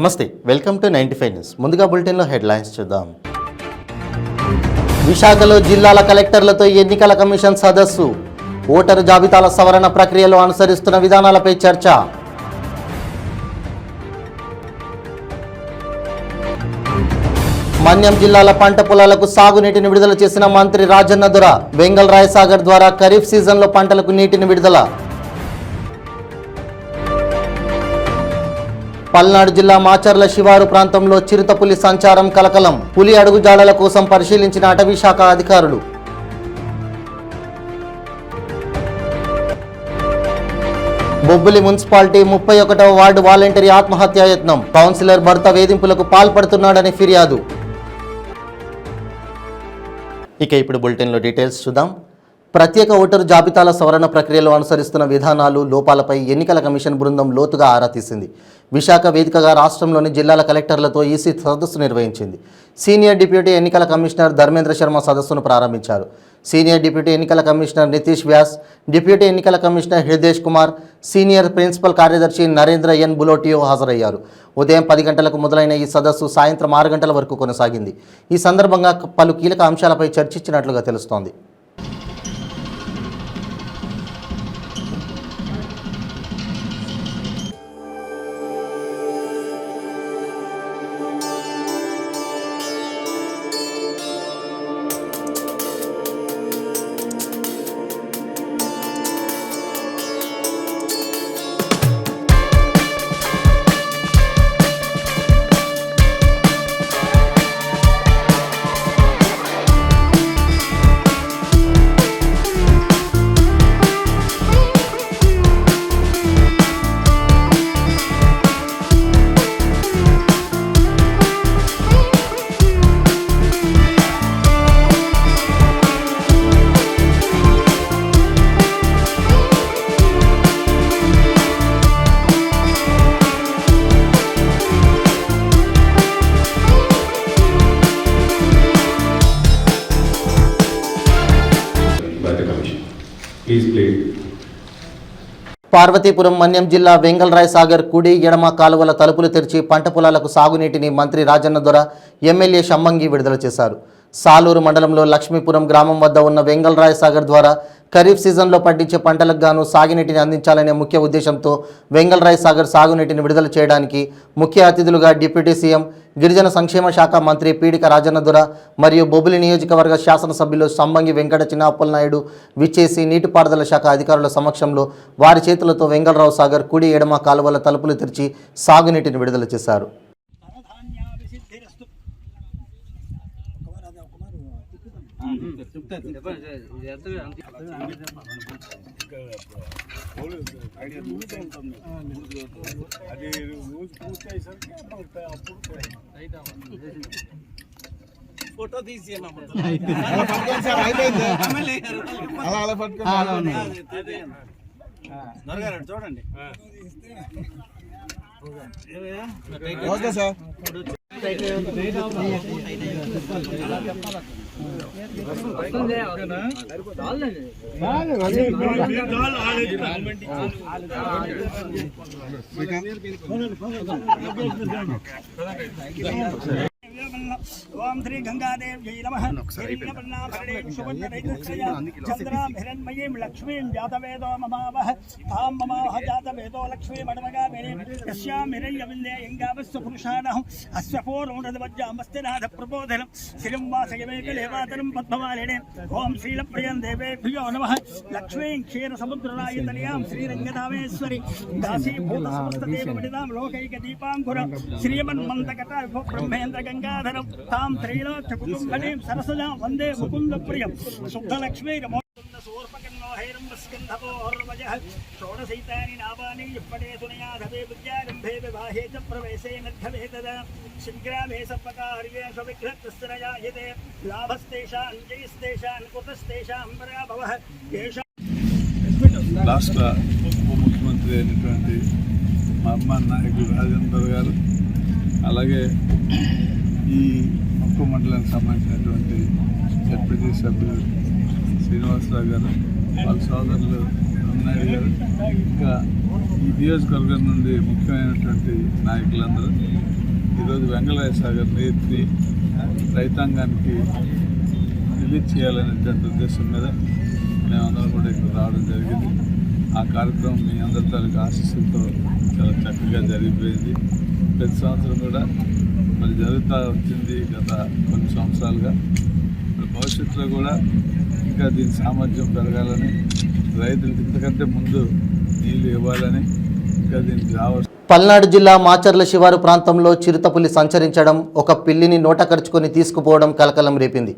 నమస్తే, welcome to 95 news. ముందుగా బులెటిన్లో హెడ్లైన్స్ చూద్దాం. విశాఖలో జిల్లాల కలెక్టర్లతో ఎన్నికల కమిషన్ సదస్సు. ఓటరు జాబితాల సవరణ ప్రక్రియలో అనుసరిస్తున్న విధానాలపై చర్చ. మన్యం జిల్లాల పంట పొలాలకు సాగునీటిని విడుదల చేసిన మంత్రి రాజన్న దొర. వెంగల్ రాయ్ సాగర్ ద్వారా ఖరీఫ్ సీజన్లో పంటలకు నీటిని విడుదల. పల్నాడు జిల్లా మాచర్ల శివారు ప్రాంతంలో చిరుతపులి సంచారం కలకలం. పులి అడుగుజాడల కోసం పరిశీలించిన అటవీ శాఖ అధికారులు. బొబ్బిలి మున్సిపాలిటీ 31వ వార్డు వాలంటరీ ఆత్మహత్యాయత్నం. కౌన్సిలర్ భర్త వేధింపులకు పాల్పడుతున్నాడని ఫిర్యాదు. ఇక ఇప్పుడు బులెటిన్లో డీటెయిల్స్ చూద్దాం. ప్రత్యేక ఓటరు జాబితాల సవరణ ప్రక్రియలో అనుసరిస్తున్న విధానాలు, లోపాలపై ఎన్నికల కమిషన్ బృందం లోతుగా ఆరా తీసింది. విశాఖ వేదికగా రాష్ట్రంలోని జిల్లాల కలెక్టర్లతో ఈసీ సదస్సు నిర్వహించింది. సీనియర్ డిప్యూటీ ఎన్నికల కమిషనర్ ధర్మేంద్ర శర్మ సదస్సును ప్రారంభించారు. సీనియర్ డిప్యూటీ ఎన్నికల కమిషనర్ నితీష్ వ్యాస్, డిప్యూటీ ఎన్నికల కమిషనర్ హృదేష్ కుమార్, సీనియర్ ప్రిన్సిపల్ కార్యదర్శి నరేంద్ర ఎన్ బులోటియో హాజరయ్యారు. ఉదయం 10 గంటలకు మొదలైన ఈ సదస్సు సాయంత్రం 6 గంటల వరకు కొనసాగింది. ఈ సందర్భంగా పలు కీలక అంశాలపై చర్చించినట్లుగా తెలుస్తోంది. పార్వతీపురం మన్యం జిల్లా వెంగల్ రాయ్ సాగర్ కుడి ఎడమ కాలువల తలుపులు తెరిచి పంట పొలాలకు సాగునీటిని మంత్రి రాజన్న దొర, ఎమ్మెల్యే షమ్మంగి విడుదల చేశారు. సాలూరు మండలంలో లక్ష్మీపురం గ్రామం వద్ద ఉన్న వెంగల్ రాయ్ సాగర్ ద్వారా ఖరీఫ్ సీజన్లో పండించే పంటలకు గాను సాగునీటిని అందించాలనే ముఖ్య ఉద్దేశంతో వెంగల్ రాయ్ సాగర్ సాగునీటిని విడుదల చేయడానికి ముఖ్య అతిథులుగా డిప్యూటీ సీఎం, గిరిజన సంక్షేమ శాఖ మంత్రి పీడిక రాజన్న దొర మరియు బొబ్బిలి నియోజకవర్గ శాసనసభ్యులు సంబంగి వెంకట చిన్నప్పలనాయుడు విచ్చేసి నీటిపారుదల శాఖ అధికారుల సమక్షంలో వారి చేతులతో వెంగల్ రాయ్ సాగర్ కుడి ఎడమ కాలువల తలుపులు తెరిచి సాగునీటిని విడుదల చేశారు. ఫోటో తీసి చూడండి. Okay sir. ఓం శ్రీ గంగాదేవ్యై నమః. చంద్రాం హిరణ్మయీం లక్ష్మీం జాతవేదో మమావహ తాం మమావహ జాతవేదో లక్ష్మీమడమగామినీం యస్యాం హిరణ్యవిందే యంగావస్సు పురుషానః అస్య పూర్వముదవజ్జామస్తినాథ ప్రబోధనం శ్రీం వాసయమేకలేవాతరం పద్మమాలినే. ఓం శ్రీలప్రియం దేవేభ్యో నమః. లక్ష్మీం క్షీరసముద్రరాయతనయాం శ్రీరంగధామేశ్వరి దాసీభూత సమస్తదేవమిడిదాం లోకైక దీపాంకురం శ్రీమన్మంతకట బ్రహ్మేంద్ర గంగాధరం తాం త్రైలోక్య కుటుంబనీం సరసజాం వందే ముకుంద ప్రియం శుద్ధలక్ష్మీరమో షోడశైతాని నామాని ఇప్పటే సునయాధవే విద్యారంభే వివాహే చ ప్రవేశే నద్ధవే తదా శీఘ్రామే సర్వకార్యేష విఘ్నస్తరయాయతే లాభస్తేషాం జయస్తేషాం కుతస్తేషాం పరాభవః. రాష్ట్ర ఉప ముఖ్యమంత్రి అయినటువంటి మా అమ్మ నాయకుడు రాజేంద్ర గారు, అలాగే ఈ ముక్కు మండలానికి సంబంధించినటువంటి జడ్పీటీ సభ్యులు శ్రీనివాసరావు గారు, వాళ్ళ సోదరులు అన్నాడు గారు, ఇంకా ఈ నియోజకవర్గం నుండి ముఖ్యమైనటువంటి నాయకులందరూ ఈరోజు వెంగళరాయ సాగర్ నీటిని రైతాంగానికి రిలీజ్ చేయాలనేటువంటి ఉద్దేశం మీద మేమందరం కూడా ఇక్కడ రావడం జరిగింది. ఆ కార్యక్రమం మీ అందరి తాలూకు ఆశీస్సులతో చాలా చక్కగా జరిగిపోయింది. ప్రతి సంవత్సరం కూడా మరి జరుగుతూ వచ్చింది గత కొన్ని సంవత్సరాలుగా. భవిష్యత్తులో కూడా ఇంకా దీని సామర్థ్యం పెరగాలని, రైతులకు ఇంతకంటే ముందు నీళ్లు ఇవ్వాలని, ఇంకా దీనికి రావాల్సి. పల్నాడు జిల్లా మాచర్ల శివారు ప్రాంతంలో చిరుతపులి సంచరించడం, ఒక పిల్లిని నోట కరుచుకొని తీసుకుపోవడం కలకలం రేపింది.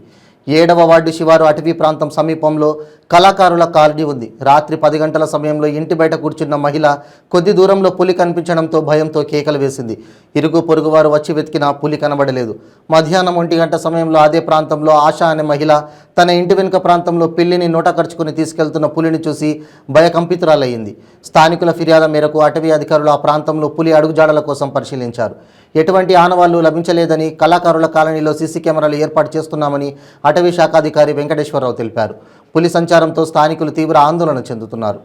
7వ వార్డు శివారు అటవీ ప్రాంతం సమీపంలో కళాకారుల కాలనీ ఉంది. రాత్రి 10 గంటల సమయంలో ఇంటి బయట కూర్చున్న మహిళ కొద్ది దూరంలో పులి కనిపించడంతో భయంతో కేకలు వేసింది. ఇరుగు పొరుగు వారు వచ్చి వెతికినా పులి కనబడలేదు. మధ్యాహ్నం 1 గంట సమయంలో అదే ప్రాంతంలో ఆశ అనే మహిళ తన ఇంటి వెనుక ప్రాంతంలో పిల్లిని నోట కరుచుకుని తీసుకెళ్తున్న పులిని చూసి భయకంపితురాలయ్యింది. స్థానికుల ఫిర్యాదు మేరకు అటవీ అధికారులు ఆ ప్రాంతంలో పులి అడుగుజాడల కోసం పరిశీలించారు. ఎటువంటి ఆనవాళ్లు లభించలేదని, కళాకారుల కాలనీలో సీసీ కెమెరాలు ఏర్పాటు చేస్తున్నామని అటవీ శాఖాధికారి వెంకటేశ్వరరావు తెలిపారు. పులి సంచారంతో స్థానికులు తీవ్ర ఆందోళన చెందుతున్నారు.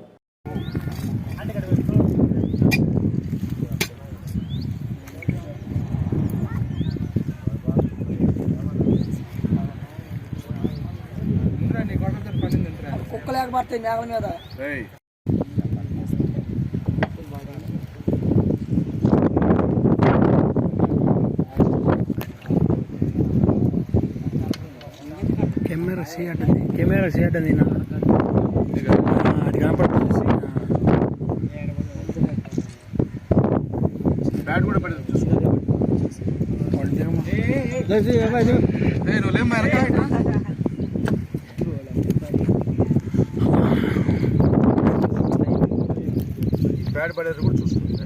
కుక్కలేకపోతే మేఘల మీద కెమెరా చేయటది అది కనపడుతుంది. బ్యాట్ కూడా పడేది బ్యాట్ పడేది కూడా చూసుకుంటుంది.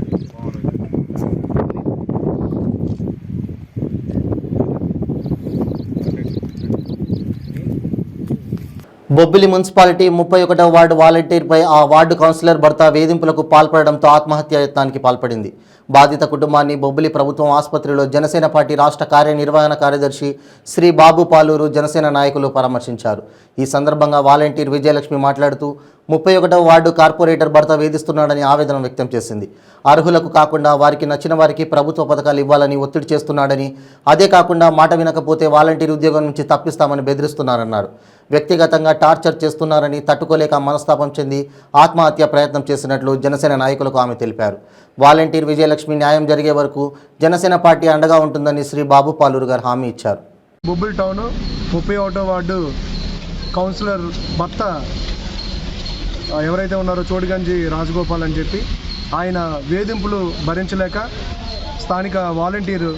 బొబ్బిలి మున్సిపాలిటీ 31వ వార్డు వాలంటీర్పై ఆ వార్డు కౌన్సిలర్ భర్త వేధింపులకు పాల్పడడంతో ఆత్మహత్య యత్నానికి పాల్పడింది. బాధిత కుటుంబాన్ని బొబ్బిలి ప్రభుత్వం ఆసుపత్రిలో జనసేన పార్టీ రాష్ట్ర కార్యనిర్వహణ కార్యదర్శి శ్రీ బాబు పాలూరు, జనసేన నాయకులు పరామర్శించారు. ఈ సందర్భంగా వాలంటీర్ విజయలక్ష్మి మాట్లాడుతూ 31వ వార్డు కార్పొరేటర్ భర్త వేధిస్తున్నాడని ఆవేదన వ్యక్తం చేసింది. అర్హులకు కాకుండా వారికి నచ్చిన వారికి ప్రభుత్వ పథకాలు ఇవ్వాలని ఒత్తిడి చేస్తున్నాడని, అదే కాకుండా మాట వినకపోతే వాలంటీర్ ఉద్యోగం నుంచి తప్పిస్తామని బెదిరిస్తున్నారన్నారు. వ్యక్తిగతంగా టార్చర్ చేస్తున్నారని తట్టుకోలేక మనస్తాపం చెంది ఆత్మహత్య ప్రయత్నం చేసినట్లు జనసేన నాయకులకు ఆమె తెలిపారు. వాలంటీర్ విజయలక్ష్మి న్యాయం జరిగే వరకు జనసేన పార్టీ అండగా ఉంటుందని శ్రీ బాబు పాలూరు గారు హామీ ఇచ్చారు. బొబ్బిలి టౌన్ 31వ వార్డు కౌన్సిలర్ భర్త ఎవరైతే ఉన్నారో చోడిగంజి రాజగోపాల్ అని చెప్పి, ఆయన వేధింపులు భరించలేక స్థానిక వాలంటీర్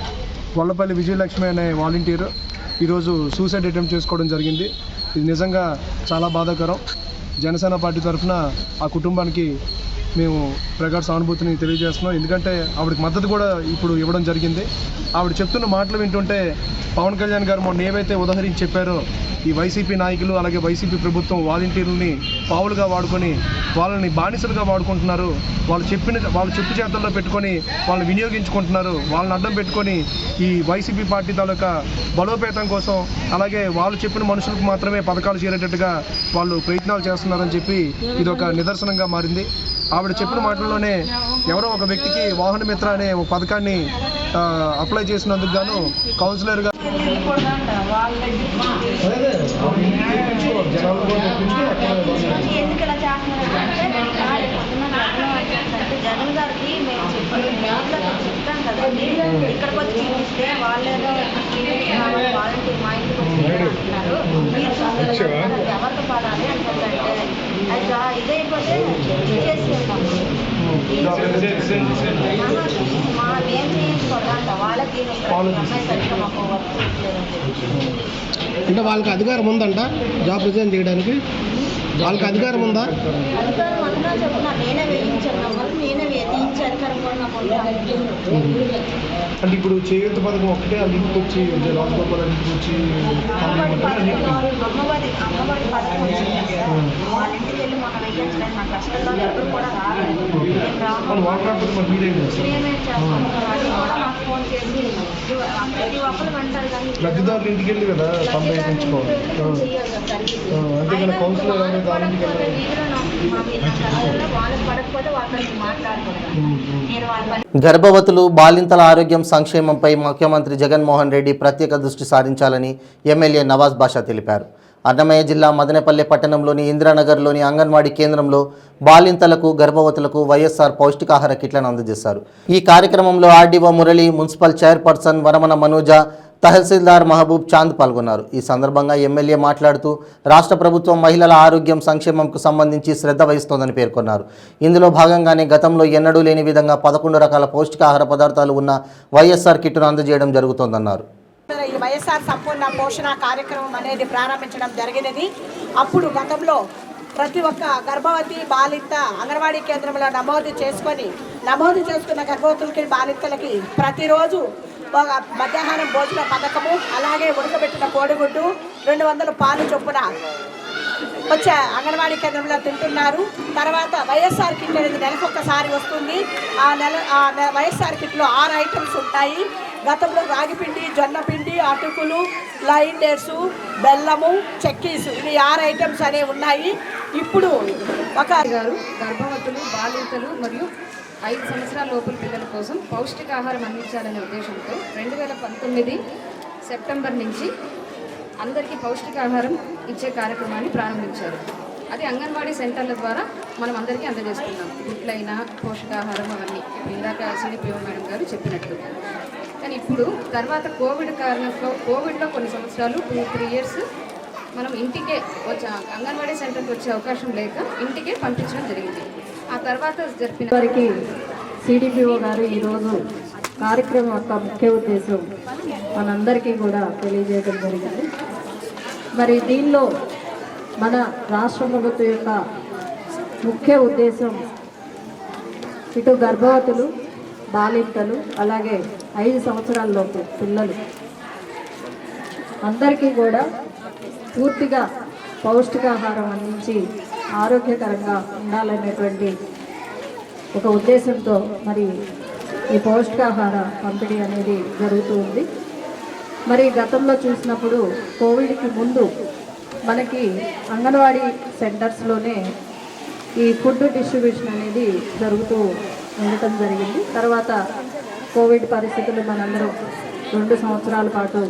వల్లపల్లి విజయలక్ష్మి అనే వాలంటీర్ ఈరోజు సూసైడ్ అటెంప్ట్ చేసుకోవడం జరిగింది. ఇది నిజంగా చాలా బాధాకరం. జనసేన పార్టీ తరఫున ఆ కుటుంబానికి మేము ప్రగాఢ సానుభూతిని తెలియజేస్తున్నాం. ఎందుకంటే ఆవిడకి మద్దతు కూడా ఇప్పుడు ఇవ్వడం జరిగింది. ఆవిడ చెప్తున్న మాటలు వింటుంటే పవన్ కళ్యాణ్ గారు మొన్న ఏవైతే ఉదాహరించి చెప్పారో, ఈ వైసీపీ నాయకులు అలాగే వైసీపీ ప్రభుత్వం వాలంటీర్లని పావులుగా వాడుకొని వాళ్ళని బానిసలుగా వాడుకుంటున్నారు. వాళ్ళు చెప్పు చేతుల్లో పెట్టుకొని వాళ్ళని వినియోగించుకుంటున్నారు. వాళ్ళని అడ్డం పెట్టుకొని ఈ వైసీపీ పార్టీ తాలూకా బలోపేతం కోసం, అలాగే వాళ్ళు చెప్పిన మనుషులకు మాత్రమే పథకాలు చేరేటట్టుగా వాళ్ళు ప్రయత్నాలు చేస్తున్నారని చెప్పి ఇది ఒక నిదర్శనంగా మారింది. ఆవిడ చెప్పిన మాటల్లోనే ఎవరో ఒక వ్యక్తికి వాహన మిత్ర అనే ఒక పథకాన్ని అప్లై చేసినందుకు గాను కౌన్సిలర్గా జగన్ గారికి మేము చెప్తాం కదండి, ఇక్కడికి వచ్చి చూపిస్తే వాళ్ళేదో వాలంటీర్ మా ఇంటికి వచ్చి అంటున్నారు, మీరు చూస్తే ఎవరికి పడాలి అంటుందంటే అది ఇదైపోతే ఇచ్చేసి ఉంటాము. మా ఏం చేయించుకోవద్దంట, వాళ్ళకి అమ్మాయి సరిగ్గా మాకు వర్క్ అంటే వాళ్ళకి అధికారం ఉందంట జాబ్ రిజైన్ చేయడానికి? వాళ్ళకి అధికారం ఉందా? అధికారం అంతా చెప్తున్నా, నేనే వేయించాను, నేనే వేయించే అధికారం కూడా నాకు అంటే ఇప్పుడు చేయూత పథకం ఒకటే ఆ లింక్ వచ్చి రాజగోపాల్ లింక్ వచ్చి అమ్మఒడి పథకం వచ్చింది. వాళ్ళ ఇంటికి వెళ్ళి మొన్న వేయించలేదు. నా కష్టంలో ఎవరు కూడా రాలేదు. మేమేం చేస్తాం, అది కూడా మాకు ఫోన్ చేసి ప్రతి ఒక్కరు వెంటారు. కానీ లబ్ధిదారులు ఇంటికి వెళ్ళి కదా చేయాలి కదా సర్వీస్. పడకపోతే వీధిలో మా వీధిలో వాళ్ళకి పడకపోతే వాళ్ళకి మాట్లాడుకుంటాను నేను వాళ్ళ పని. గర్భవతులు బాలింతల ఆరోగ్యం సంక్షేమంపై ముఖ్యమంత్రి జగన్మోహన్ రెడ్డి ప్రత్యేక దృష్టి సారించాలని ఎమ్మెల్యే నవాజ్ బాషా తెలిపారు. అన్నమయ్య జిల్లా మదనపల్లె పట్టణంలోని ఇందిరానగర్లోని అంగన్వాడీ కేంద్రంలో బాలింతలకు గర్భవతులకు వైఎస్ఆర్ పౌష్టికాహార కిట్లను అందజేశారు. ఈ కార్యక్రమంలో ఆర్డీఓ మురళి, మున్సిపల్ చైర్పర్సన్ వరమన మనోజ, తహసీల్దార్ మహబూబ్ చాంద్ పాల్గొన్నారు. ఈ సందర్భంగా ఎమ్మెల్యే మాట్లాడుతూ రాష్ట్ర ప్రభుత్వం మహిళల ఆరోగ్యం సంక్షేమంకు సంబంధించి శ్రద్ధ వహిస్తోందని పేర్కొన్నారు. ఇందులో భాగంగానే గతంలో ఎన్నడూ లేని విధంగా 11 రకాల పౌష్టికాహార పదార్థాలు ఉన్న వైఎస్ఆర్ కిట్ను అందజేయడం జరుగుతోందన్నారు. ఈ వైఎస్ఆర్ సంపూర్ణ పోషణ కార్యక్రమం అనేది ప్రారంభించడం జరిగినది. అప్పుడు గతంలో ప్రతి ఒక్క గర్భవతి బాలింత అంగన్వాడీ కేంద్రంలో నమోదు చేసుకున్న గర్భవతులకి బాలింతలకి ప్రతిరోజు మధ్యాహ్నం భోజన పథకము, అలాగే ఉడకబెట్టిన కోడిగుడ్డు 200 పాలు చొప్పున వచ్చే అంగన్వాడీ కేంద్రంలో తింటున్నారు. తర్వాత వైఎస్ఆర్ కిట్ అనేది నెలకొకసారి వస్తుంది. వైఎస్ఆర్ కిట్లో 6 ఐటమ్స్ ఉంటాయి. గతంలో రాగిపిండి, జొన్నపిండి, అటుకులు, లైన్ డేట్స్, బెల్లము, చెక్కీసు, ఇవి 6 ఐటమ్స్ అనేవి ఉన్నాయి. ఇప్పుడు గర్భవతులు, బాలింతలు మరియు 5 సంవత్సరాల లోపల పిల్లల కోసం పౌష్టికాహారం అందించాలనే ఉద్దేశంతో 2019 సెప్టెంబర్ నుంచి అందరికీ పౌష్టికాహారం ఇచ్చే కార్యక్రమాన్ని ప్రారంభించారు. అది అంగన్వాడీ సెంటర్ల ద్వారా మనం అందరికీ అందజేస్తున్నాం. గుడ్లైనా పోషకాహారం అవన్నీ ఇందాక సిడిపిఓ మేడం గారు చెప్పినట్టు. కానీ ఇప్పుడు తర్వాత కోవిడ్లో కొన్ని సంవత్సరాలు 2-3 ఇయర్స్ మనం ఇంటికే అంగన్వాడీ సెంటర్కి వచ్చే అవకాశం లేక ఇంటికే పంపించడం జరిగింది. ఆ తర్వాత జరిపిన వారికి సిడిపిఓ గారు ఈరోజు కార్యక్రమం యొక్క ముఖ్య ఉద్దేశం మనందరికీ కూడా తెలియజేయడం జరిగింది. మరి దీనిలో మన రాష్ట్ర ప్రభుత్వం యొక్క ముఖ్య ఉద్దేశం ఇటు గర్భవతులు, బాలింతలు, అలాగే 5 సంవత్సరాల లోపు పిల్లలు అందరికీ కూడా పూర్తిగా పౌష్టికాహారం అందించి ఆరోగ్యకరంగా ఉండాలనేటువంటి ఒక ఉద్దేశంతో మరి ఈ పౌష్టికాహార పంపిణీ అనేది జరుగుతూ ఉంది. మరి గతంలో చూసినప్పుడు కోవిడ్కి ముందు మనకి అంగన్వాడీ సెంటర్స్లోనే ఈ ఫుడ్ డిస్ట్రిబ్యూషన్ అనేది జరుగుతూ ఉండటం జరిగింది. తర్వాత కోవిడ్ పరిస్థితులు మనందరం 2 సంవత్సరాల పాటు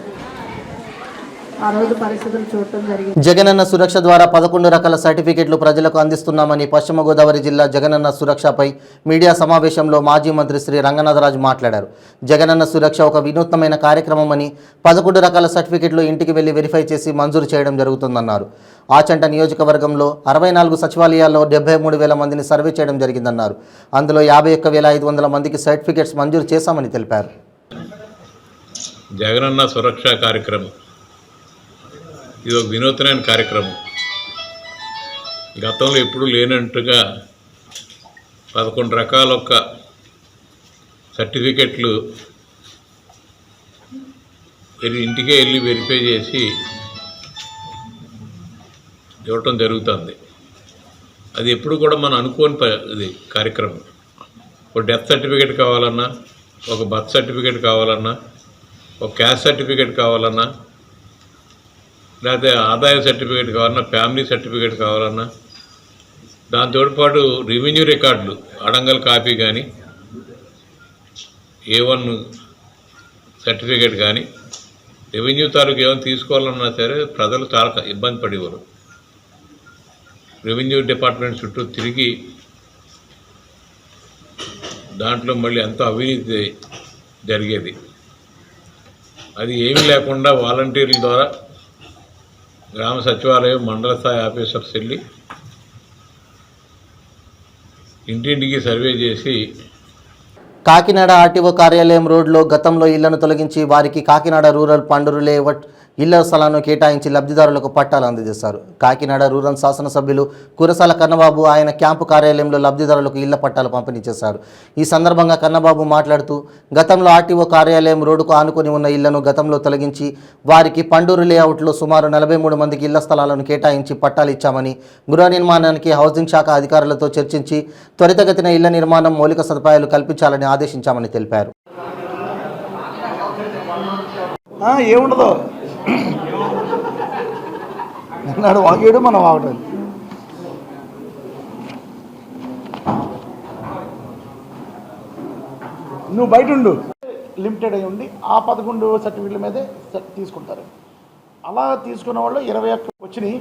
ఆ రోజు పరిస్థితులు చూడటం జరిగింది. జగనన్న సురక్ష ద్వారా 11 రకాల సర్టిఫికెట్లు ప్రజలకు అందిస్తున్నామని పశ్చిమ గోదావరి జిల్లా జగనన్న సురక్షపై మీడియా సమావేశంలో మాజీ మంత్రి శ్రీ రంగనాథరాజు మాట్లాడారు. జగనన్న సురక్ష ఒక వినూత్నమైన కార్యక్రమమని 11 రకాల సర్టిఫికెట్లు ఇంటికి వెళ్లి వెరిఫై చేసి మంజూరు చేయడం జరుగుతుందన్నారు. ఆచంట నియోజకవర్గంలో 64 సచివాలయాల్లో 73,000 మందిని సర్వే చేయడం జరిగిందన్నారు. అందులో 51,500 మందికి సర్టిఫికెట్స్ మంజూరు చేశామని తెలిపారు. జగనన్న సురక్ష కార్యక్రమం ఇది ఒక వినూత్నమైన కార్యక్రమం. గతంలో ఎప్పుడూ లేనట్టుగా 11 రకాల సర్టిఫికెట్లు ఇంటికే వెళ్ళి వెరిఫై చేసి ఇవ్వటం జరుగుతుంది. అది ఎప్పుడు కూడా మనం అనుకోని ఇది కార్యక్రమం. ఒక డెత్ సర్టిఫికేట్ కావాలన్నా, ఒక బర్త్ సర్టిఫికేట్ కావాలన్నా, ఒక క్యాస్ట్ సర్టిఫికేట్ కావాలన్నా, లేకపోతే ఆదాయ సర్టిఫికేట్ కావాలన్నా, ఫ్యామిలీ సర్టిఫికేట్ కావాలన్నా, దాంతోపాటు రెవెన్యూ రికార్డులు అడంగల్ కాపీ కానీ, A1 సర్టిఫికేట్ కానీ, రెవెన్యూ తాలూకు ఏమైనా తీసుకోవాలన్నా సరే ప్రజలు చాలా ఇబ్బంది పడేవారు. రెవెన్యూ డిపార్ట్మెంట్ చుట్టూ తిరిగి దాంట్లో మళ్ళీ ఎంతో అవినీతి జరిగేది. అది ఏమీ లేకుండా వాలంటీర్ల ద్వారా గ్రామ సచివాలయం, మండల స్థాయి ఆఫీసర్స్ వెళ్ళి ఇంటింటికి సర్వే చేసి కాకినాడ ఆర్టీఓ కార్యాలయం రోడ్లో గతంలో ఇళ్లను తొలగించి వారికి కాకినాడ రూరల్ పండురు లేఅవుట్ ఇళ్ల స్థలాలను కేటాయించి లబ్ధిదారులకు పట్టాలు అందజేశారు. కాకినాడ రూరల్ శాసనసభ్యులు కురసాల కన్నబాబు ఆయన క్యాంపు కార్యాలయంలో లబ్ధిదారులకు ఇళ్ల పట్టాలు పంపిణీ చేశారు. ఈ సందర్భంగా కన్నబాబు మాట్లాడుతూ గతంలో ఆర్టీఓ కార్యాలయం రోడ్డుకు ఆనుకొని ఉన్న ఇళ్లను గతంలో తొలగించి వారికి పండూరు లేఅవుట్లో సుమారు 43 మందికి ఇళ్ల స్థలాలను కేటాయించి పట్టాలు ఇచ్చామని, గృహ నిర్మాణానికి హౌసింగ్ శాఖ అధికారులతో చర్చించి త్వరితగతిన ఇళ్ల నిర్మాణం, మౌలిక సదుపాయాలు కల్పించాలని ఆదేశించామని తెలిపారు. ఏముండదు నాడు వాకేయడం మనం వాగటం నువ్వు బయట ఉండు లిమిటెడ్ అయి ఉండి ఆ 11 సర్టిఫికెట్ల మీదే తీసుకుంటారు. అలా తీసుకున్న వాళ్ళు 21 వచ్చినాయి.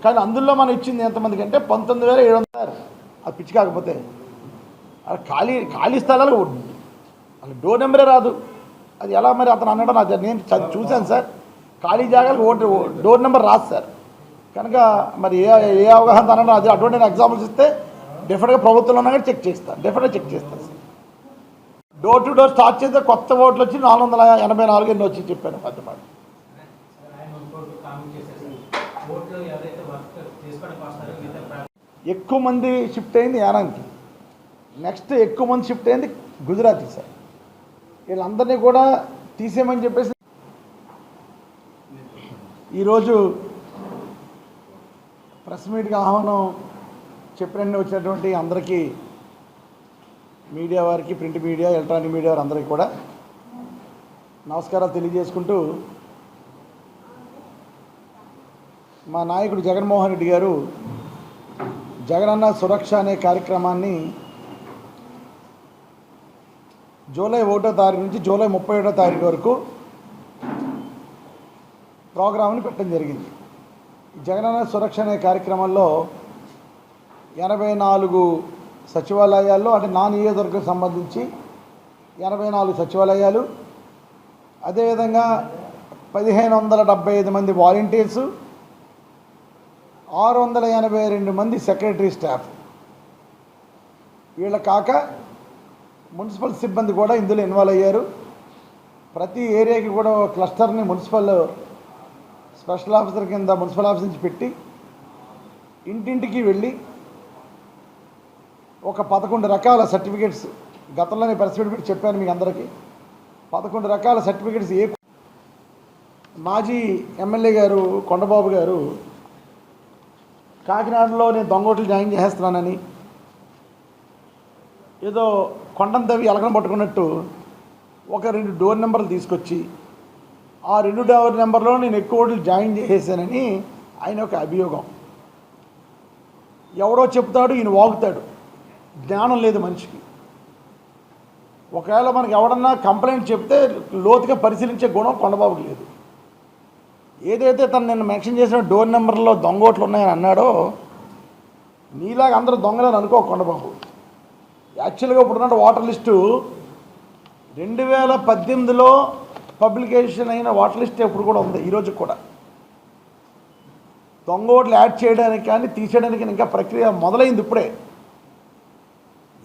కానీ అందులో మనం ఇచ్చింది ఎంతమందికి అంటే 19,700. అది పిచ్చి కాకపోతే ఖాళీ స్థలాలు అసలు డోర్ నెంబరే రాదు. అది ఎలా మరి అతను అన్నాడో నాకు నేను చూశాను సార్. ఖాళీ జాగాలకు డోర్ నెంబర్ రాదు సార్. కనుక మరి ఏ అవగాహన అన్నాడో అది అటువంటి నేను ఎగ్జాంపుల్స్ ఇస్తే డెఫినెట్గా ప్రభుత్వంలో ఉన్నా కానీ చెక్ చేస్తాను. డెఫినెట్గా చెక్ చేస్తాను sir. Door to door start చేస్తే కొత్త ఓట్లు వచ్చి 484 ఎన్నో వచ్చి చెప్పాను పెద్దపాటు. ఎక్కువ మంది షిఫ్ట్ అయింది యానానికి. నెక్స్ట్ ఎక్కువ మంది షిఫ్ట్ అయింది గుజరాత్ సార్. వీళ్ళందరినీ కూడా తీసేయమని చెప్పేసి ఈరోజు ప్రెస్ మీట్కి ఆహ్వానం చెప్పినన్ని వచ్చినటువంటి అందరికీ, మీడియా వారికి, ప్రింట్ మీడియా, ఎలక్ట్రానిక్ మీడియా వారి అందరికీ కూడా నమస్కారాలు తెలియజేసుకుంటూ, మా నాయకుడు జగన్మోహన్ రెడ్డి గారు జగనన్న సురక్ష అనే కార్యక్రమాన్ని జూలై 1వ తారీఖు నుంచి జూలై 31వ తారీఖు వరకు ప్రోగ్రాంని పెట్టడం జరిగింది. జగనన్న సురక్ష అనే కార్యక్రమంలో 84 సచివాలయాల్లో, అంటే నా నియోజకవర్గం సంబంధించి 84 సచివాలయాలు, అదేవిధంగా 1575 మంది వాలంటీర్సు, 682 మంది సెక్రటరీ స్టాఫ్, వీళ్ళ కాక మున్సిపల్ సిబ్బంది కూడా ఇందులో ఇన్వాల్వ్ అయ్యారు. ప్రతి ఏరియాకి కూడా క్లస్టర్ని మున్సిపల్ స్పెషల్ ఆఫీసర్ కింద మున్సిపల్ ఆఫీస్ నుంచి పెట్టి ఇంటింటికి వెళ్ళి ఒక 11 రకాల సర్టిఫికేట్స్, గతంలోనే ప్రెస్ మీట్ పెట్టి చెప్పాను మీకు అందరికీ. 11 రకాల సర్టిఫికేట్స్ మాజీ ఎమ్మెల్యే గారు కొండబాబు గారు కాకినాడలో నేను దొంగోట్లు జాయిన్ చేస్తున్నానని ఏదో కొండను తవ్వి ఎలకను పట్టుకున్నట్టు ఒక 2 డోర్ నెంబర్లు తీసుకొచ్చి ఆ 2 డోర్ నెంబర్లో నేను ఎక్కువ ఓట్లు జాయిన్ చేసేసానని ఆయన ఒక అభియోగం. ఎవడో చెప్తాడు, ఈయన వాగుతాడు. జ్ఞానం లేదు మనిషికి. ఒకవేళ మనకి ఎవడన్నా కంప్లైంట్ చెప్తే లోతుగా పరిశీలించే గుణం కొండబాబుకి లేదు. ఏదైతే తను నిన్న మెన్షన్ చేసిన డోర్ నెంబర్లో దొంగోట్లు ఉన్నాయని అన్నాడో, నీలాగా అందరూ దొంగలని అనుకో కొండబాబు. యాక్చువల్గా ఇప్పుడున్న ఓటర్ లిస్టు 2018లో పబ్లికేషన్ అయిన ఓటర్ లిస్ట్ ఎప్పుడు కూడా ఉంది, ఈరోజు కూడా. దొంగ ఓట్లు యాడ్ చేయడానికి కానీ తీసేయడానికి ఇంకా ప్రక్రియ మొదలైంది ఇప్పుడే.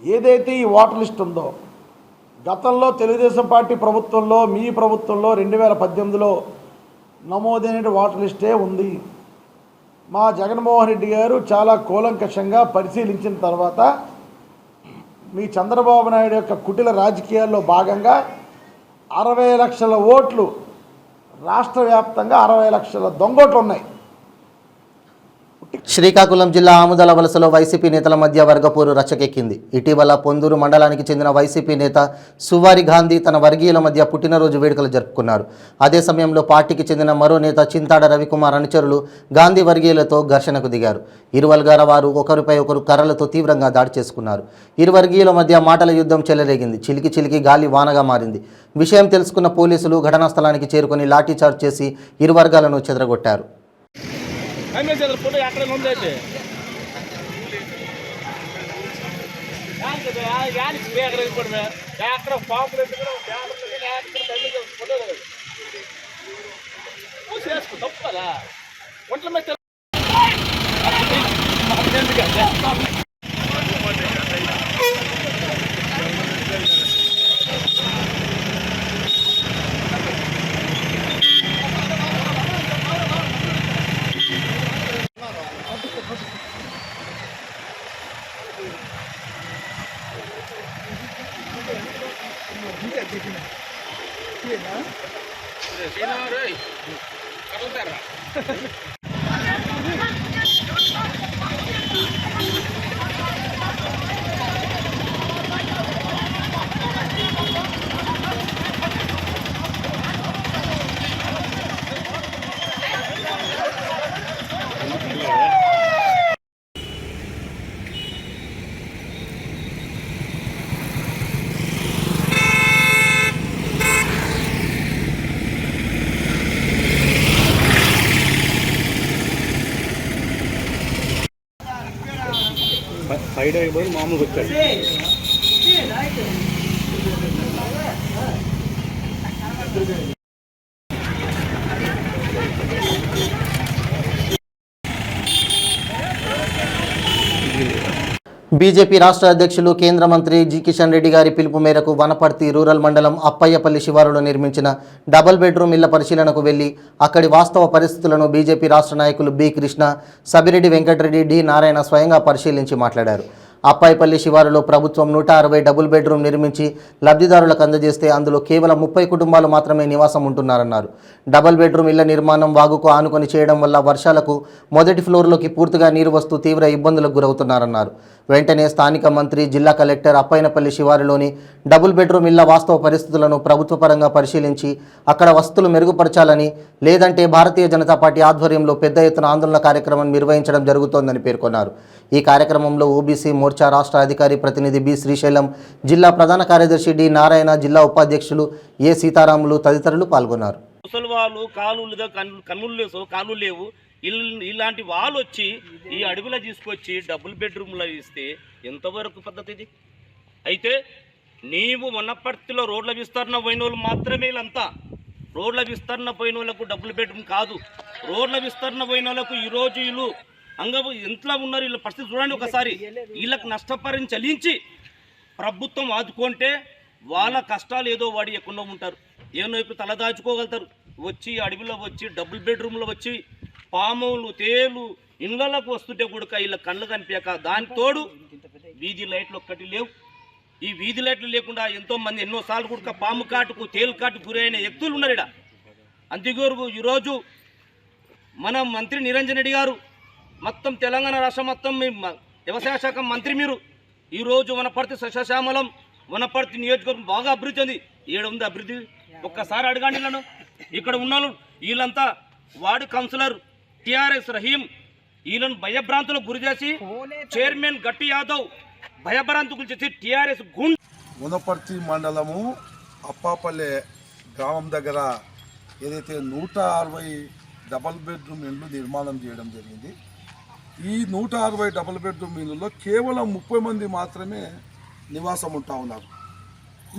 ఏదైతే ఈ ఓటర్ లిస్ట్ ఉందో, గతంలో తెలుగుదేశం పార్టీ ప్రభుత్వంలో, మీ ప్రభుత్వంలో 2018లో నమోదైన ఓటర్ లిస్టే ఉంది. మా జగన్మోహన్ రెడ్డి గారు చాలా కూలంకషంగా పరిశీలించిన తర్వాత మీ చంద్రబాబు నాయుడు యొక్క కుటిల రాజకీయాల్లో భాగంగా 60 లక్షల ఓట్లు, రాష్ట్ర వ్యాప్తంగా 60 లక్షల దొంగోట్లు ఉన్నాయి. శ్రీకాకుళం జిల్లా ఆముదల వలసలో వైసీపీ నేతల మధ్య వర్గపోరు రచ్చకెక్కింది. ఇటీవల పొందూరు మండలానికి చెందిన వైసీపీ నేత సువారి గాంధీ తన వర్గీయుల మధ్య పుట్టినరోజు వేడుకలు జరుపుకున్నారు. అదే సమయంలో పార్టీకి చెందిన మరో నేత చింతాడ రవికుమార్ అనుచరులు గాంధీ వర్గీయులతో ఘర్షణకు దిగారు. ఇరు వర్గాల వారు ఒకరిపై ఒకరు కర్రలతో తీవ్రంగా దాడి చేసుకున్నారు. ఇరు వర్గీయుల మధ్య మాటల యుద్ధం చెలరేగింది. చిలికి చిలికి గాలి వానగా మారింది. విషయం తెలుసుకున్న పోలీసులు ఘటనా స్థలానికి చేరుకొని లాఠీచార్జ్ చేసి ఇరు వర్గాలను చెదరగొట్టారు. ఫోటో ఎక్కడ ఉందైతే ఎక్కడ పాపులు చేసుకో తప్పు కదా ఒంట్ల మీద వైడ్ అయిపోయి మామూలుగా వచ్చాడు. బీజేపీ రాష్ట్ర అధ్యక్షులు కేంద్ర మంత్రి జి కిషన్ రెడ్డి గారి పిలుపు మేరకు వనపర్తి రూరల్ మండలం అప్పయ్యపల్లి శివారులో నిర్మించిన డబుల్ బెడ్రూమ్ ఇళ్ల పరిశీలనకు వెళ్లి అక్కడి వాస్తవ పరిస్థితులను బీజేపీ రాష్ట్ర నాయకులు బి కృష్ణ, సబిరెడ్డి వెంకటరెడ్డి, డి నారాయణ స్వయంగా పరిశీలించి మాట్లాడారు. అప్పాయిపల్లి శివారులో ప్రభుత్వం 160 డబుల్ బెడ్రూమ్ నిర్మించి లబ్ధిదారులకు అందజేస్తే అందులో కేవలం 30 కుటుంబాలు మాత్రమే నివాసం ఉంటున్నారన్నారు. డబుల్ బెడ్రూమ్ ఇళ్ల నిర్మాణం వాగుకు ఆనుకొని చేయడం వల్ల వర్షాలకు మొదటి ఫ్లోర్లోకి పూర్తిగా నీరు వస్తూ తీవ్ర ఇబ్బందులకు గురవుతున్నారన్నారు. వెంటనే స్థానిక మంత్రి, జిల్లా కలెక్టర్ అప్పైనపల్లి శివారులోని డబుల్ బెడ్రూమ్ ఇళ్ల వాస్తవ పరిస్థితులను ప్రభుత్వ పరంగా పరిశీలించి అక్కడ వసతులు మెరుగుపరచాలని, లేదంటే భారతీయ జనతా పార్టీ ఆధ్వర్యంలో పెద్ద ఎత్తున ఆందోళన కార్యక్రమం నిర్వహించడం జరుగుతోందని పేర్కొన్నారు. ఈ కార్యక్రమంలో ఓబీసీ మోర్చా రాష్ట్ర అధికారి ప్రతినిధి బి శ్రీశైలం, జిల్లా ప్రధాన కార్యదర్శి డి నారాయణ, జిల్లా ఉపాధ్యక్షులు ఏ సీతారాములు తదితరులు పాల్గొన్నారు. ముసలి వాళ్ళు కాళ్ళు లేవు, ఇలాంటి వాళ్ళు వచ్చి ఈ అడవిలో తీసుకొచ్చి డబుల్ బెడ్రూమ్లో ఇస్తే ఎంతవరకు పద్ధతి ఇది? అయితే నీవు వనపర్తిలో రోడ్ల విస్తరణ పోయిన వాళ్ళు మాత్రమే వీళ్ళంతా. రోడ్ల విస్తరణ పోయిన వాళ్ళకు డబుల్ బెడ్రూమ్ కాదు. రోడ్ల విస్తరణ పోయిన వాళ్ళకు ఈరోజు వీళ్ళు ఎంతలా ఉన్నారు, వీళ్ళ పరిస్థితి చూడండి ఒకసారి. వీళ్ళకి నష్టపరిని చెల్లించి ప్రభుత్వం ఆదుకుంటే వాళ్ళ కష్టాలు ఏదో వాడి ఎక్కడో ఉంటారు, ఏమో ఇప్పుడు తలదాచుకోగలుగుతారు. వచ్చి అడవిలో వచ్చి డబుల్ బెడ్రూమ్లో వచ్చి పాములు, తేలు ఇళ్ళకు వస్తుంటే కూడా వీళ్ళ కళ్ళు కనిపించక, దాని తోడు వీధి లైట్లు ఒక్కటి లేవు. ఈ వీధి లైట్లు లేకుండా ఎంతోమంది ఎన్నోసార్లు కూడా పాము కాటుకు, తేలు కాటుకు గురైన వ్యక్తులు ఉన్నారు ఇక్కడ. అందుకొరకు ఈరోజు మన మంత్రి నిరంజన్ రెడ్డి గారు, మొత్తం తెలంగాణ రాష్ట్రం మొత్తం వ్యవసాయ శాఖ మంత్రి మీరు, ఈరోజు వనపర్తి సస్యశ్యామలం, వనపర్తి నియోజకవర్గం బాగా అభివృద్ధి ఉంది. ఏడుంది అభివృద్ధి? ఒక్కసారి అడగండి. వీళ్ళను ఇక్కడ ఉన్న వీళ్ళంతా వార్డు కౌన్సిలర్ టిఆర్ఎస్ రహీం, వీళ్ళను భయభ్రాంతులకు గురి చేసి చైర్మన్ గట్టి యాదవ్ భయభ్రాంతులు చేసి టిఆర్ఎస్ గుండ్. వనపర్తి మండలము అప్పాపల్లె గ్రామం దగ్గర ఏదైతే 160 డబల్ బెడ్రూమ్ ఇళ్ళు నిర్మాణం చేయడం జరిగింది. ఈ 160 డబుల్ బెడ్రూమ్ ఇళ్ళలో కేవలం 30 మంది మాత్రమే నివాసం ఉంటా ఉన్నారు.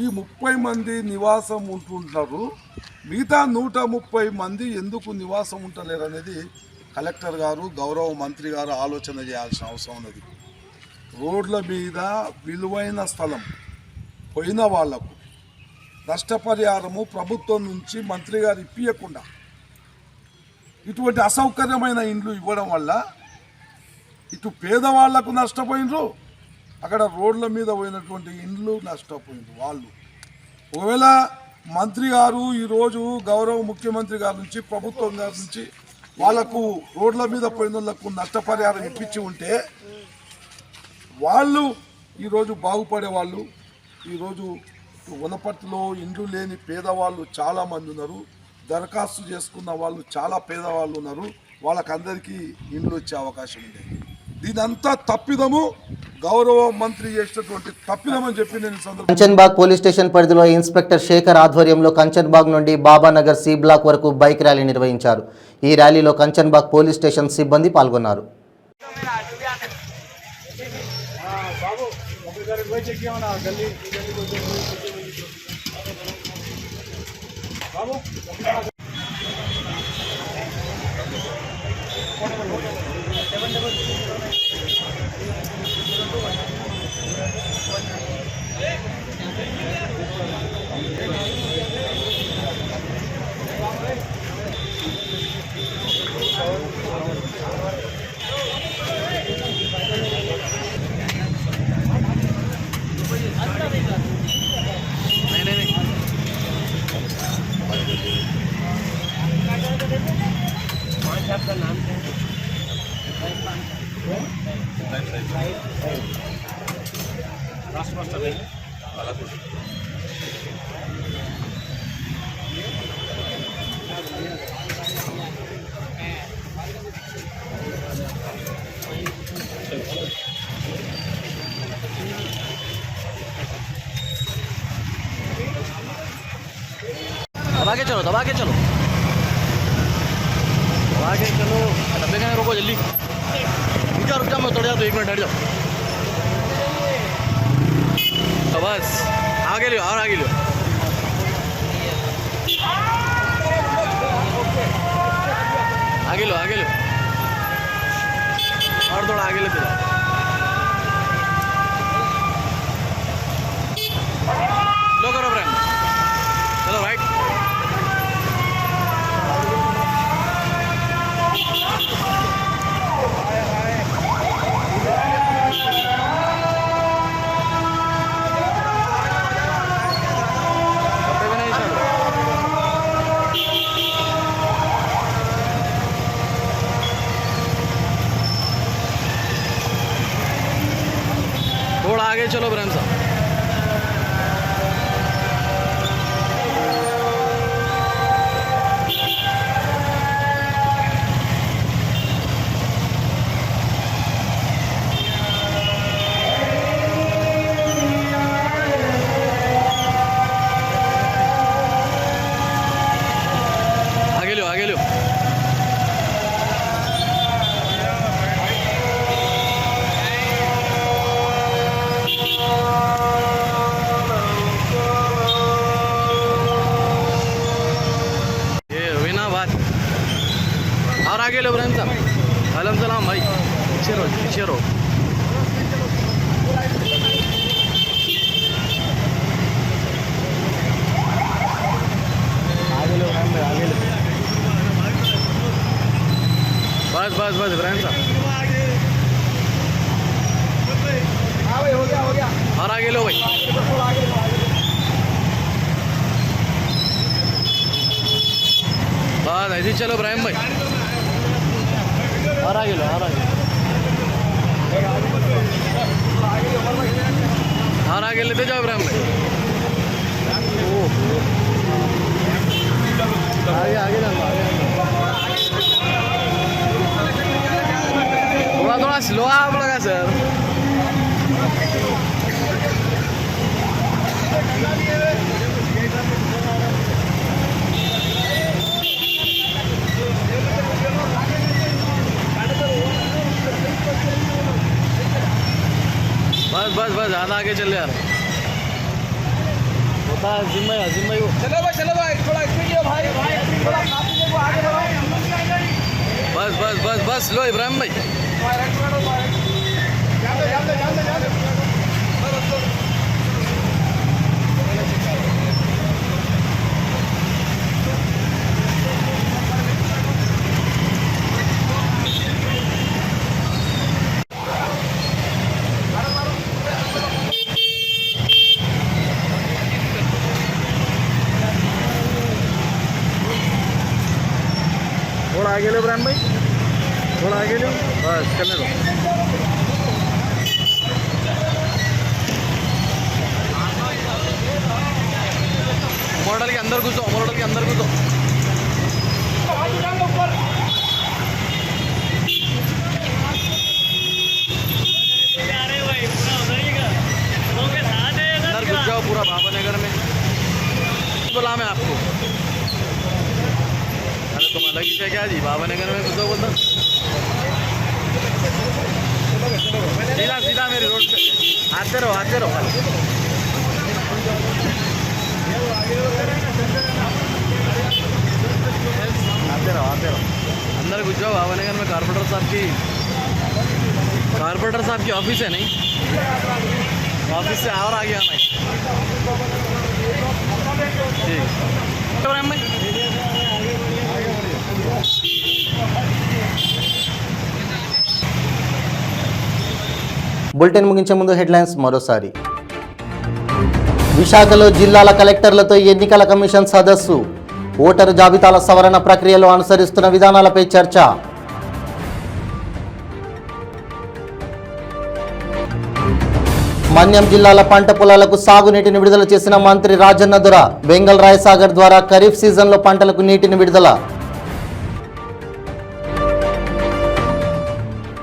ఈ 30 మంది నివాసం ఉంటుంటారు. మిగతా 130 మంది ఎందుకు నివాసం ఉండలేరు అనేది కలెక్టర్ గారు, గౌరవ మంత్రి గారు ఆలోచన చేయాల్సిన అవసరం ఉన్నది. రోడ్ల మీద విలువైన స్థలం పోయిన వాళ్లకు నష్టపరిహారము ప్రభుత్వం నుంచి మంత్రి గారు ఇప్పియకుండా ఇటువంటి అసౌకర్యమైన ఇండ్లు ఇవ్వడం వల్ల ఇటు పేదవాళ్లకు నష్టపోయినరు, అక్కడ రోడ్ల మీద పోయినటువంటి ఇండ్లు నష్టపోయినరు వాళ్ళు. ఒకవేళ మంత్రి గారు ఈరోజు గౌరవ ముఖ్యమంత్రి గారి నుంచి, ప్రభుత్వం గారి నుంచి వాళ్లకు రోడ్ల మీద పోయిన వాళ్ళకు నష్టపరిహారం ఇప్పించి ఉంటే వాళ్ళు ఈరోజు బాగుపడే వాళ్ళు. ఈరోజు వనపర్తిలో ఇండ్లు లేని పేదవాళ్ళు చాలామంది ఉన్నారు. దరఖాస్తు చేసుకున్న వాళ్ళు చాలా పేదవాళ్ళు ఉన్నారు. వాళ్ళకందరికీ ఇండ్లు వచ్చే అవకాశం ఉంది. దీనంతా తప్పిదము, గౌరవ మంత్రి చేసినటువంటి తప్పిదమని చెప్పి నేను కంచన్బాగ్ పోలీస్ స్టేషన్ పరిధిలో ఇన్స్పెక్టర్ శేఖర్ ఆధ్వర్యంలో కంచన్బాగ్ నుండి బాబానగర్ సి బ్లాక్ వరకు బైక్ ర్యాలీ నిర్వహించారు. ఈ ర్యాలీలో కంచన్బాగ్ పోలీస్ స్టేషన్ సిబ్బంది పాల్గొన్నారు. दबा के चलो डब्बे का रोको जल्दी। रुक जा मैं उतर जाओ, 1 मिनट हट जाओ। बस आगे लो और आगे लो आगे लो और थोड़ा आगे लेते जाओ लो करो फ्रेंड चलो राइट थोड़ा आगे चलो ब्रह्म साहब आगे लो और आगे लो इब्राहिम साहब वालेकुम सलाम भाई पीछे रहो आगे लो इब्राहिम भाई आगे लो बस इब्राहिम साहब और आगे लो भाई बस ऐसे ही चलो इब्राहिम भाई और आगे लो और आगे लेते जाओ इब्राहिम भाई आगे थोड़ा स्लो आप लगा सर बस ज़्यादा आगे चल यार होता है जिम्मे चलो भाई थोड़ा स्पीड भाई थोड़ा आगे बढ़ो बस लो इब्राहिम भाई थोड़ा आगे लो इब्राहिम भाई थोड़ा आगे लो बस चलने दो मॉडल के अंदर घुसो अंदर घुस जाओ पूरा बाबा नगर में बोला मैं आपको तुम अलग ही क्या जी बाबा नगर में घुसो बोलता सीधा मेरी रोड पे आते रहो आते रहो अंदर घुस जाओ बाबा नगर में कारपोरेटर साहब की ऑफिस है नहीं ऑफिस से और आगे आना है ठीक బులెటిన్ ముగించే ముందు హెడ్లైన్స్ మరోసారి. విశాఖలో జిల్లాల కలెక్టర్లతో ఎన్నికల కమిషన్ సదస్సు. ఓటరు జాబితాల సవరణ ప్రక్రియలో అనుసరిస్తున్న విధానాలపై చర్చ. మన్యం జిల్లాల పంట పొలాలకు సాగునీటిని విడుదల చేసిన మంత్రి రాజన్న దొర. బెంగల్ రాయ్ సాగర్ ద్వారా ఖరీఫ్ సీజన్లో పంటలకు నీటిని విడుదల.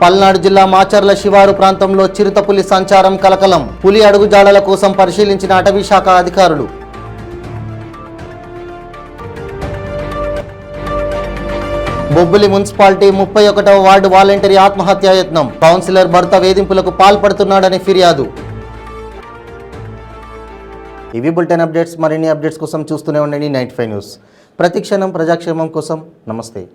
పల్నాడు జిల్లా మాచర్ల శివారు ప్రాంతంలో చిరుతపులి సంచారం కలకలం. పులి అడుగుజాడల కోసం పరిశీలించిన అటవీ శాఖ అధికారులు. బొబ్బిలి మున్సిపాలిటీ 31వ వార్డు వాలంటీర్ ఆత్మహత్యాయత్నం. కౌన్సిలర్ భర్త వేధింపులకు పాల్పడుతున్నాడని ఫిర్యాదు. ఇవి బులెటిన్ అప్డేట్స్. మరిన్ని అప్డేట్స్ కోసం చూస్తూనే ఉండండి 95 న్యూస్. ప్రతిక్షణం ప్రజాక్షేమం కోసం. నమస్తే.